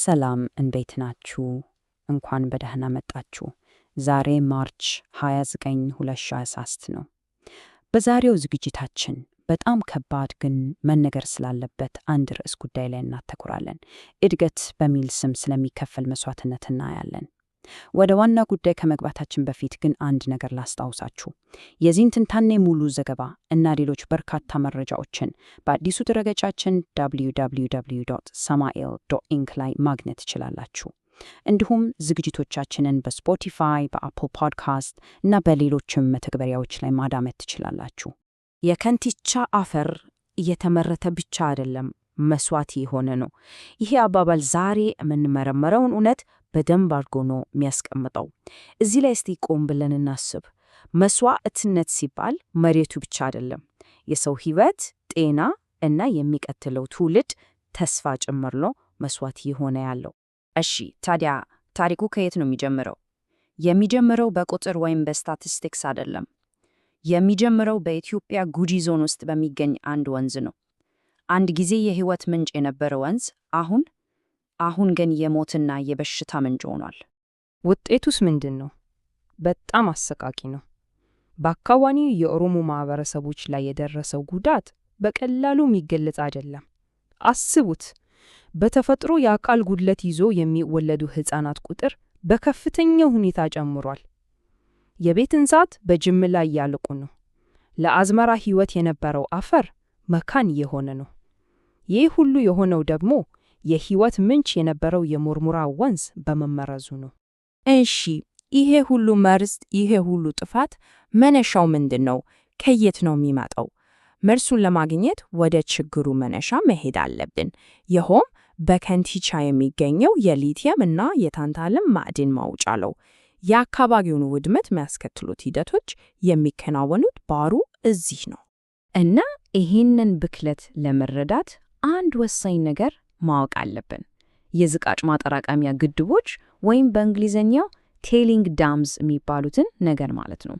ሰላም እንዴት ናችሁ? እንኳን በደህና መጣችሁ። ዛሬ ማርች 29 2023 ነው። በዛሬው ዝግጅታችን በጣም ከባድ ግን መነገር ስላለበት አንድ ርዕስ ጉዳይ ላይ እናተኩራለን። እድገት በሚል ስም ስለሚከፈል መስዋዕትነት እናያለን። ወደ ዋና ጉዳይ ከመግባታችን በፊት ግን አንድ ነገር ላስታውሳችሁ። የዚህን ትንታኔ ሙሉ ዘገባ እና ሌሎች በርካታ መረጃዎችን በአዲሱ ድረገጻችን www.samael.inc ላይ ማግኘት ትችላላችሁ። እንዲሁም ዝግጅቶቻችንን በስፖቲፋይ፣ በአፕል ፖድካስት እና በሌሎችም መተግበሪያዎች ላይ ማዳመጥ ትችላላችሁ። የከንቲቻ አፈር እየተመረተ ብቻ አይደለም መስዋዕት የሆነ ነው። ይሄ አባባል ዛሬ የምንመረምረውን እውነት በደንብ አድርጎ ነው የሚያስቀምጠው። እዚህ ላይ እስቲ ቆም ብለን እናስብ። መስዋዕትነት ሲባል መሬቱ ብቻ አይደለም፣ የሰው ሕይወት፣ ጤና እና የሚቀጥለው ትውልድ ተስፋ ጭምር ነው መስዋዕት የሆነ ያለው። እሺ ታዲያ ታሪኩ ከየት ነው የሚጀምረው? የሚጀምረው በቁጥር ወይም በስታቲስቲክስ አይደለም። የሚጀምረው በኢትዮጵያ ጉጂ ዞን ውስጥ በሚገኝ አንድ ወንዝ ነው። አንድ ጊዜ የሕይወት ምንጭ የነበረ ወንዝ አሁን ግን የሞትና የበሽታ ምንጭ ሆኗል። ውጤቱስ ምንድን ነው? በጣም አሰቃቂ ነው። በአካባቢው የኦሮሞ ማህበረሰቦች ላይ የደረሰው ጉዳት በቀላሉ የሚገለጽ አይደለም። አስቡት፣ በተፈጥሮ የአካል ጉድለት ይዞ የሚወለዱ ሕፃናት ቁጥር በከፍተኛ ሁኔታ ጨምሯል። የቤት እንስሳት በጅምላ እያለቁ ነው። ለአዝመራ ሕይወት የነበረው አፈር መካን የሆነ ነው። ይህ ሁሉ የሆነው ደግሞ የሕይወት ምንጭ የነበረው የሞርሙራ ወንዝ በመመረዙ ነው። እሺ፣ ይሄ ሁሉ መርዝ፣ ይሄ ሁሉ ጥፋት መነሻው ምንድን ነው? ከየት ነው የሚመጣው? መልሱን ለማግኘት ወደ ችግሩ መነሻ መሄድ አለብን። ይኸውም በከንቲቻ የሚገኘው የሊቲየም እና የታንታለም ማዕድን ማውጫ ነው። የአካባቢውን ውድመት የሚያስከትሉት ሂደቶች የሚከናወኑት ባሩ እዚህ ነው። እና ይህንን ብክለት ለመረዳት አንድ ወሳኝ ነገር ማወቅ አለብን። የዝቃጭ ማጠራቀሚያ ግድቦች ወይም በእንግሊዝኛው ቴሊንግ ዳምስ የሚባሉትን ነገር ማለት ነው።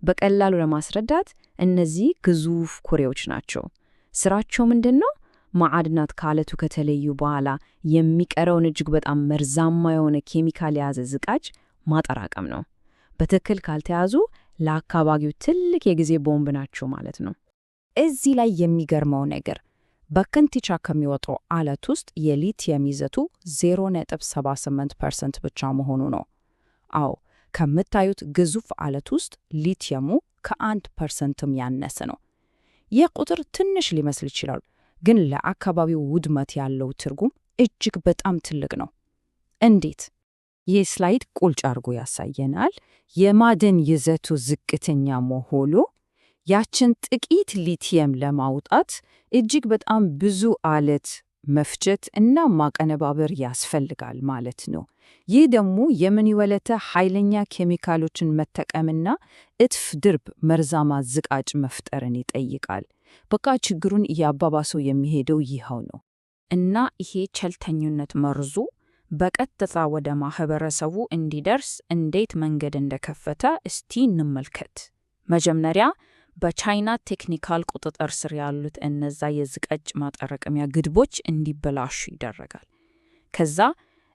በቀላሉ ለማስረዳት እነዚህ ግዙፍ ኩሬዎች ናቸው። ስራቸው ምንድን ነው? ማዕድናት ከአለቱ ከተለዩ በኋላ የሚቀረውን እጅግ በጣም መርዛማ የሆነ ኬሚካል የያዘ ዝቃጭ ማጠራቀም ነው። በትክክል ካልተያዙ ለአካባቢው ትልቅ የጊዜ ቦምብ ናቸው ማለት ነው። እዚህ ላይ የሚገርመው ነገር በከንቲቻ ከሚወጣው አለት ውስጥ የሊቲየም ይዘቱ 0.78% ብቻ መሆኑ ነው። አዎ፣ ከምታዩት ግዙፍ አለት ውስጥ ሊቲየሙ ከ1%ም ያነሰ ነው። ይህ ቁጥር ትንሽ ሊመስል ይችላል፣ ግን ለአካባቢው ውድመት ያለው ትርጉም እጅግ በጣም ትልቅ ነው። እንዴት? ይህ ስላይድ ቁልጭ አድርጎ ያሳየናል። የማዕድን ይዘቱ ዝቅተኛ መሆኑ ያችን ጥቂት ሊቲየም ለማውጣት እጅግ በጣም ብዙ አለት መፍጨት እና ማቀነባበር ያስፈልጋል ማለት ነው። ይህ ደግሞ የምንወለተ ኃይለኛ ኬሚካሎችን መጠቀምና እጥፍ ድርብ መርዛማ ዝቃጭ መፍጠርን ይጠይቃል። በቃ ችግሩን እያባባሰው የሚሄደው ይኸው ነው። እና ይሄ ቸልተኝነት መርዙ በቀጥታ ወደ ማህበረሰቡ እንዲደርስ እንዴት መንገድ እንደከፈተ እስቲ እንመልከት። መጀመሪያ በቻይና ቴክኒካል ቁጥጥር ስር ያሉት እነዛ የዝቃጭ ማጠራቀሚያ ግድቦች እንዲበላሹ ይደረጋል። ከዛ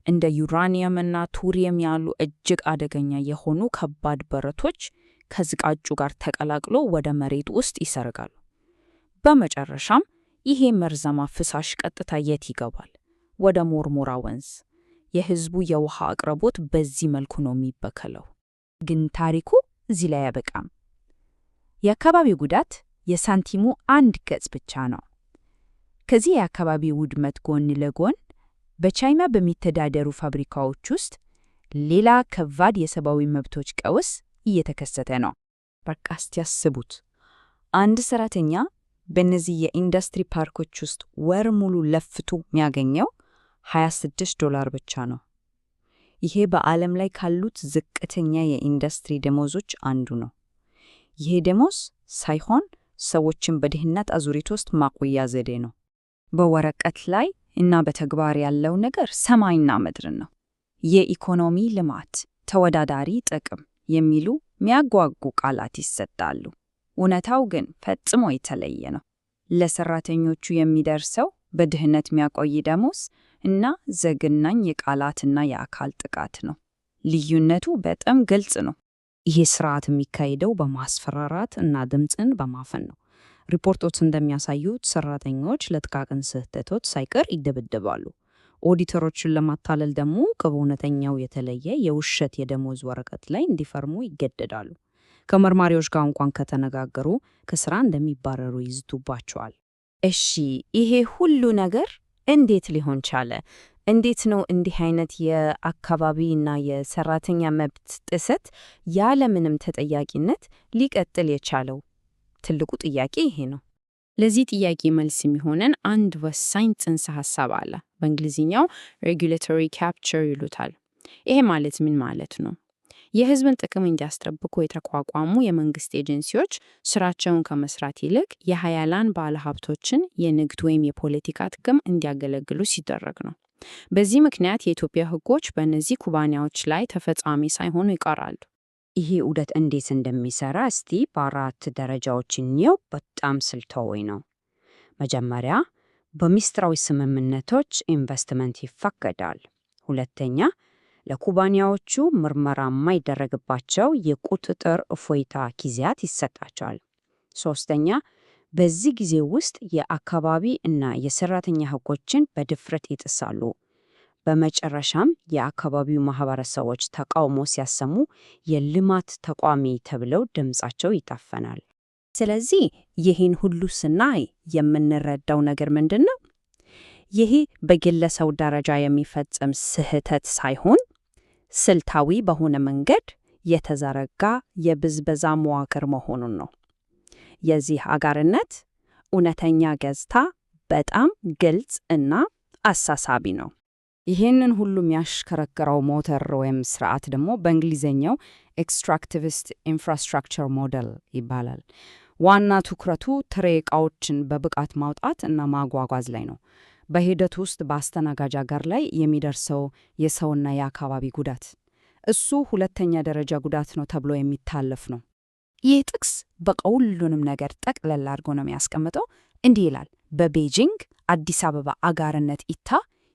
እንደ ዩራኒየም እና ቱሪየም ያሉ እጅግ አደገኛ የሆኑ ከባድ ብረቶች ከዝቃጩ ጋር ተቀላቅሎ ወደ መሬት ውስጥ ይሰርጋሉ። በመጨረሻም ይሄ መርዛማ ፍሳሽ ቀጥታ የት ይገባል? ወደ ሞርሙራ ወንዝ። የህዝቡ የውሃ አቅርቦት በዚህ መልኩ ነው የሚበከለው። ግን ታሪኩ እዚህ ላይ አያበቃም። የአካባቢው ጉዳት የሳንቲሙ አንድ ገጽ ብቻ ነው። ከዚህ የአካባቢ ውድመት ጎን ለጎን በቻይና በሚተዳደሩ ፋብሪካዎች ውስጥ ሌላ ከባድ የሰብአዊ መብቶች ቀውስ እየተከሰተ ነው። በቃ እስቲ ያስቡት። አንድ ሰራተኛ በእነዚህ የኢንዱስትሪ ፓርኮች ውስጥ ወር ሙሉ ለፍቶ የሚያገኘው $26 ብቻ ነው። ይሄ በዓለም ላይ ካሉት ዝቅተኛ የኢንዱስትሪ ደሞዞች አንዱ ነው። ይሄ ደሞዝ ሳይሆን ሰዎችን በድህነት አዙሪት ውስጥ ማቆያ ዘዴ ነው። በወረቀት ላይ እና በተግባር ያለው ነገር ሰማይና ምድር ነው። የኢኮኖሚ ልማት፣ ተወዳዳሪ ጥቅም የሚሉ የሚያጓጉ ቃላት ይሰጣሉ። እውነታው ግን ፈጽሞ የተለየ ነው። ለሰራተኞቹ የሚደርሰው በድህነት የሚያቆይ ደሞዝ እና ዘግናኝ የቃላትና የአካል ጥቃት ነው። ልዩነቱ በጣም ግልጽ ነው። ይሄ ስርዓት የሚካሄደው በማስፈራራት እና ድምፅን በማፈን ነው። ሪፖርቶች እንደሚያሳዩት ሰራተኞች ለጥቃቅን ስህተቶች ሳይቀር ይደበደባሉ። ኦዲተሮችን ለማታለል ደግሞ ከእውነተኛው የተለየ የውሸት የደሞዝ ወረቀት ላይ እንዲፈርሙ ይገደዳሉ። ከመርማሪዎች ጋር እንኳን ከተነጋገሩ ከስራ እንደሚባረሩ ይዝቱባቸዋል። እሺ፣ ይሄ ሁሉ ነገር እንዴት ሊሆን ቻለ? እንዴት ነው እንዲህ አይነት የአካባቢና የሰራተኛ መብት ጥሰት ያለምንም ተጠያቂነት ሊቀጥል የቻለው? ትልቁ ጥያቄ ይሄ ነው። ለዚህ ጥያቄ መልስ የሚሆነን አንድ ወሳኝ ጽንሰ ሐሳብ አለ። በእንግሊዝኛው ሬጉሌቶሪ ካፕቸር ይሉታል። ይሄ ማለት ምን ማለት ነው? የሕዝብን ጥቅም እንዲያስጠብቁ የተቋቋሙ የመንግስት ኤጀንሲዎች ስራቸውን ከመስራት ይልቅ የሀያላን ባለሀብቶችን የንግድ ወይም የፖለቲካ ጥቅም እንዲያገለግሉ ሲደረግ ነው። በዚህ ምክንያት የኢትዮጵያ ሕጎች በእነዚህ ኩባንያዎች ላይ ተፈጻሚ ሳይሆኑ ይቀራሉ። ይሄ ዑደት እንዴት እንደሚሰራ እስቲ በአራት ደረጃዎች እንየው። በጣም ስልታዊ ነው። መጀመሪያ በሚስጥራዊ ስምምነቶች ኢንቨስትመንት ይፈቀዳል። ሁለተኛ ለኩባንያዎቹ ምርመራ የማይደረግባቸው የቁጥጥር እፎይታ ጊዜያት ይሰጣቸዋል። ሶስተኛ በዚህ ጊዜ ውስጥ የአካባቢ እና የሰራተኛ ሕጎችን በድፍረት ይጥሳሉ። በመጨረሻም የአካባቢው ማህበረሰቦች ተቃውሞ ሲያሰሙ የልማት ተቋሚ ተብለው ድምጻቸው ይታፈናል። ስለዚህ ይህን ሁሉ ስናይ የምንረዳው ነገር ምንድን ነው? ይህ በግለሰብ ደረጃ የሚፈጸም ስህተት ሳይሆን ስልታዊ በሆነ መንገድ የተዘረጋ የብዝበዛ መዋቅር መሆኑን ነው። የዚህ አጋርነት እውነተኛ ገጽታ በጣም ግልጽ እና አሳሳቢ ነው። ይህንን ሁሉ የሚያሽከረክረው ሞተር ወይም ስርዓት ደግሞ በእንግሊዝኛው ኤክስትራክቲቪስት ኢንፍራስትራክቸር ሞዴል ይባላል። ዋና ትኩረቱ ጥሬ ዕቃዎችን በብቃት ማውጣት እና ማጓጓዝ ላይ ነው። በሂደት ውስጥ በአስተናጋጅ አገር ላይ የሚደርሰው የሰውና የአካባቢ ጉዳት እሱ ሁለተኛ ደረጃ ጉዳት ነው ተብሎ የሚታለፍ ነው። ይህ ጥቅስ በቃ ሁሉንም ነገር ጠቅለል አድርጎ ነው የሚያስቀምጠው። እንዲህ ይላል፣ በቤጂንግ አዲስ አበባ አጋርነት ኢታ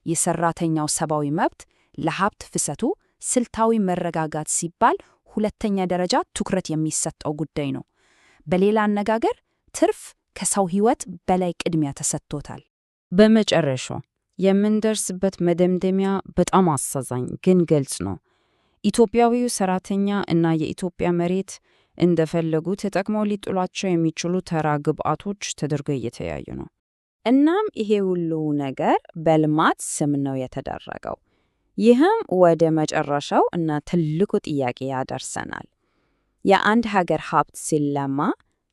የሰራተኛው ሰብአዊ መብት ለሀብት ፍሰቱ ስልታዊ መረጋጋት ሲባል ሁለተኛ ደረጃ ትኩረት የሚሰጠው ጉዳይ ነው። በሌላ አነጋገር ትርፍ ከሰው ሕይወት በላይ ቅድሚያ ተሰጥቶታል። በመጨረሻ የምንደርስበት መደምደሚያ በጣም አሳዛኝ ግን ግልጽ ነው። ኢትዮጵያዊው ሰራተኛ እና የኢትዮጵያ መሬት እንደፈለጉ ተጠቅመው ሊጥሏቸው የሚችሉ ተራ ግብዓቶች ተደርገው እየተያዩ ነው። እናም ይሄ ሁሉ ነገር በልማት ስም ነው የተደረገው። ይህም ወደ መጨረሻው እና ትልቁ ጥያቄ ያደርሰናል። የአንድ ሀገር ሀብት ሲለማ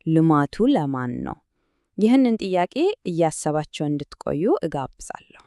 ልማቱ ለማን ነው? ይህንን ጥያቄ እያሰባቸው እንድትቆዩ እጋብዛለሁ።